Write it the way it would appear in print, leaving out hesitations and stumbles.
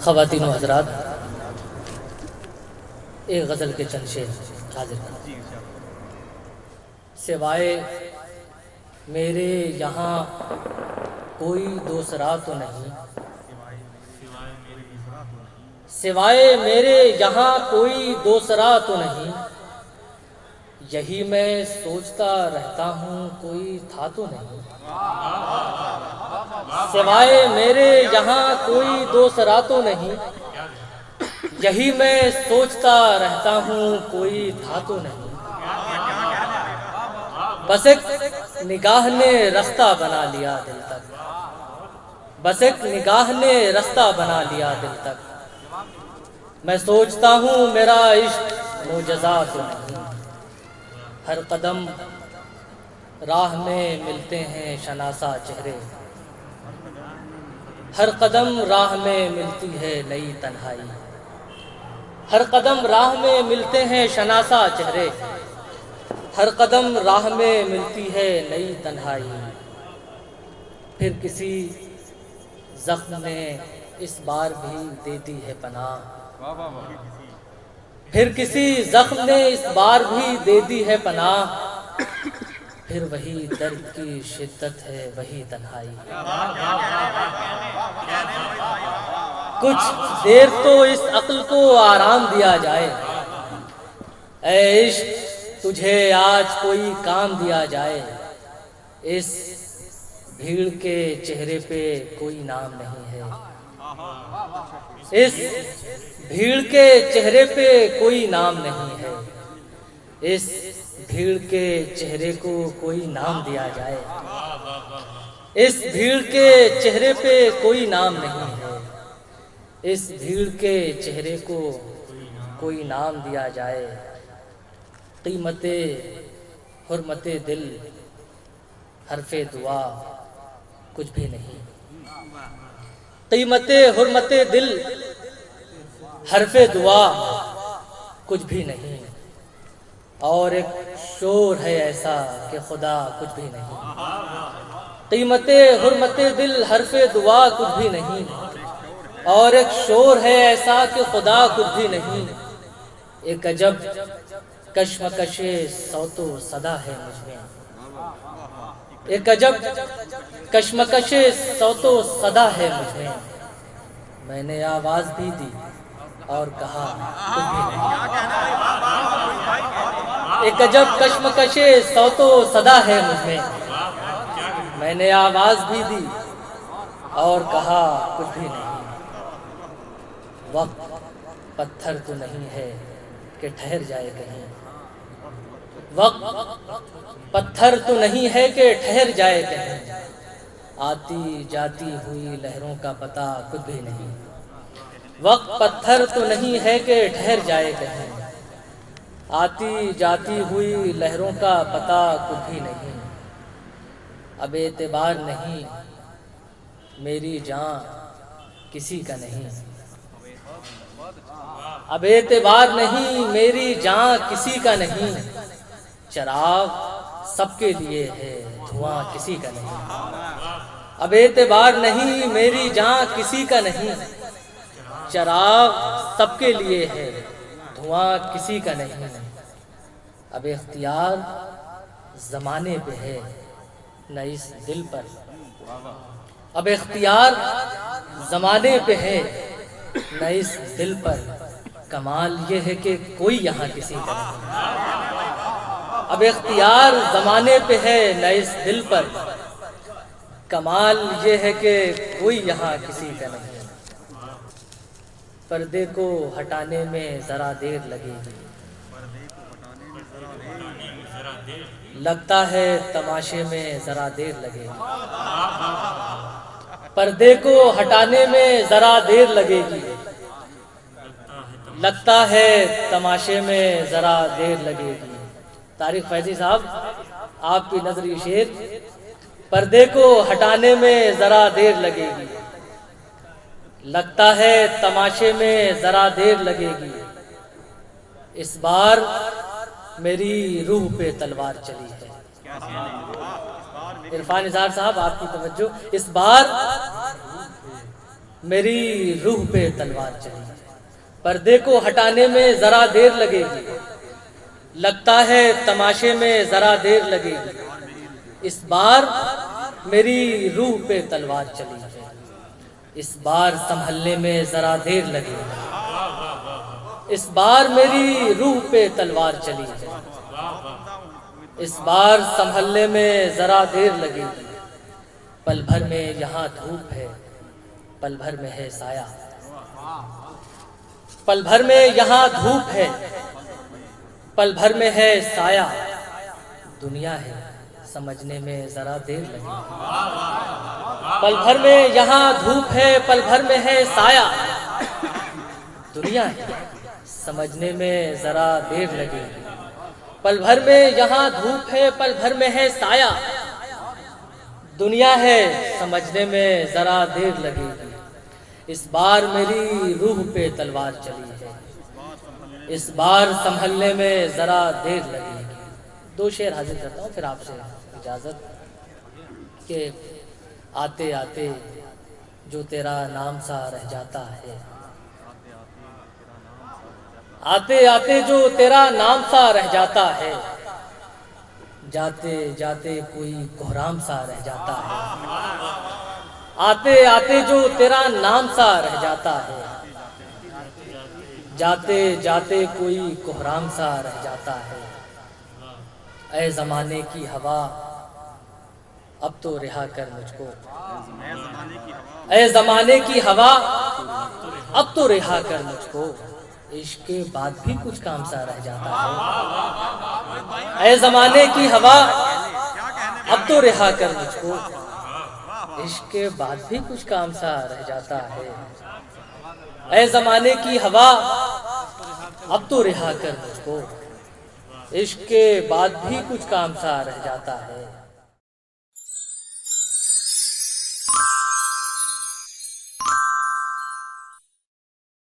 خواتین و حضرات، ایک غزل کے چند شعر حاضر کریں۔ سوائے میرے یہاں کوئی دوسرا تو نہیں، سوائے میرے یہاں کوئی دوسرا تو نہیں، یہی میں سوچتا رہتا ہوں کوئی تھا تو نہیں، سوائے میرے یہاں کوئی دوسرا تو نہیں، یہی میں سوچتا رہتا ہوں کوئی تھا تو نہیں، بس ایک نگاہ نے رستہ بنا لیا دل تک، بس ایک نگاہ نے رستہ بنا لیا دل تک، میں سوچتا ہوں میرا عشق معجزہ تو نہیں، ہر قدم راہ میں ملتے ہیں شناسا چہرے، ہر قدم راہ میں ملتی ہے نئی تنہائی، ہر قدم راہ میں ملتے ہیں شناسا چہرے، ہر قدم راہ میں ملتی ہے نئی تنہائی، پھر کسی زخم نے اس بار بھی دے دی ہے پناہ، پھر کسی زخم نے اس بار بھی دے دی ہے پناہ، پھر وہی درد کی شدت ہے وہی تنہائی، کچھ دیر تو اس عقل کو آرام دیا جائے، اے عشق تجھے آج کوئی کام دیا جائے، اس بھیڑ کے چہرے پہ کوئی نام نہیں ہے، اس بھیڑ کے چہرے پہ کوئی نام نہیں ہے، اس بھیڑ کے چہرے کو کوئی نام دیا جائے، اس بھیڑ کے چہرے پہ کوئی نام نہیں ہے، اس بھیڑ کے چہرے کو کوئی نام دیا جائے، قیمت حرمت دل حرف دعا کچھ بھی نہیں، قیمت حرمت دل حرف دعا کچھ بھی نہیں، اور ایک شور ہے ایسا کہ خدا کچھ بھی نہیں، قیمت حرمت دل حرف دعا کچھ بھی نہیں، اور ایک شور ہے ایسا کہ خدا کچھ بھی نہیں، ایک عجب کشمکش صوت و صدا ہے مجھ میں، ایک عجب کشمکش صوت و صدا ہے مجھ میں نے آواز بھی دی اور کہا کچھ بھی نہیں، ایک عجب کشمکش صوت و صدا ہے مجھ میں نے آواز بھی دی اور کہا کچھ بھی نہیں، وقت پتھر تو نہیں ہے کہ ٹھہر جائے کہیں، وقت پتھر تو نہیں ہے کہ ٹھہر جائے کہیں، آتی جاتی ہوئی لہروں کا پتہ کچھ بھی نہیں، وقت پتھر تو نہیں ہے کہ ٹھہر جائے کہیں، آتی جاتی ہوئی لہروں کا پتہ کچھ بھی نہیں، اب اعتبار نہیں میری جان کسی کا نہیں، اب اعتبار نہیں میری جان کسی کا نہیں، چراغ سب کے لیے ہے دھواں کسی کا نہیں، اب اعتبار نہیں میری جان کسی کا نہیں، چراغ سب کے لیے ہے دھواں کسی کا نہیں، اب اختیار زمانے پہ ہے نہ اس دل پر، اب اختیار زمانے پہ ہے نہ اس دل پر، کمال یہ ہے کہ کوئی یہاں کسی کا نہیں، اب اختیار زمانے پہ ہے نہ اس دل پر، کمال یہ ہے کہ کوئی یہاں کسی کا نہیں، پردے کو ہٹانے میں ذرا دیر لگے گی، لگتا ہے تماشے میں ذرا دیر لگے گی، پردے کو ہٹانے میں ذرا دیر لگے گی، لگتا ہے تماشے میں ذرا دیر لگے گی، طارق فیضی صاحب آپ کی نظری شعر، پردے کو ہٹانے میں ذرا دیر لگے گی، لگتا ہے تماشے میں ذرا دیر لگے گی، اس بار میری روح پہ تلوار چلی ہے، عرفان نثار صاحب آپ کی توجہ، اس بار میری روح پہ تلوار چلی، پردے کو ہٹانے میں ذرا دیر لگے گی، لگتا ہے تماشے میں ذرا دیر لگے گی، اس بار میری روح پہ تلوار چلی ہے، اس بار سنبھلنے میں ذرا دیر لگے گی، اس بار میری روح پہ تلوار چلی ہے، اس بار سنبھلنے میں ذرا دیر لگے گی، پل بھر میں یہاں دھوپ ہے، پل بھر میں ہے سایہ، پل بھر میں یہاں دھوپ ہے، پل بھر میں ہے سایہ، دنیا ہے سمجھنے میں ذرا دیر لگے گی، پل بھر میں یہاں دھوپ ہے، پل بھر میں ہے سایہ، دنیا ہے سمجھنے میں ذرا دیر لگے گی، پل بھر میں یہاں دھوپ ہے، پل بھر میں ہے سایہ، دنیا ہے سمجھنے میں ذرا دیر لگے گی، اس بار میری روح پہ تلوار چلی ہے، اس بار سنبھلنے میں ذرا دیر لگے گی۔ دو شعر حاضر کرتا ہوں پھر آپ سے اجازت کہ آتے آتے جو تیرا نام سا رہ جاتا ہے، آتے آتے جو تیرا نام سا رہ جاتا ہے، جاتے جاتے کوئی کوہرام سا رہ جاتا ہے، آتے آتے جو تیرا نام سا رہ جاتا ہے، جاتے جاتے کوئی کوہرام سا رہ جاتا ہے، اے زمانے کی ہوا اب تو رہا کر مجھ کو، اے زمانے کی ہوا اب تو رہا کر مجھ کو، عشق کے بعد بھی کچھ کام سا رہ جاتا ہے، اے زمانے کی ہوا اب تو رہا کر مجھ کو، عشق کے بعد بھی کچھ کام سا رہ جاتا ہے، اے زمانے کی ہوا اب تو رہا کر مجھ کو، عشق کے بعد بھی کچھ کام سا رہ جاتا ہے۔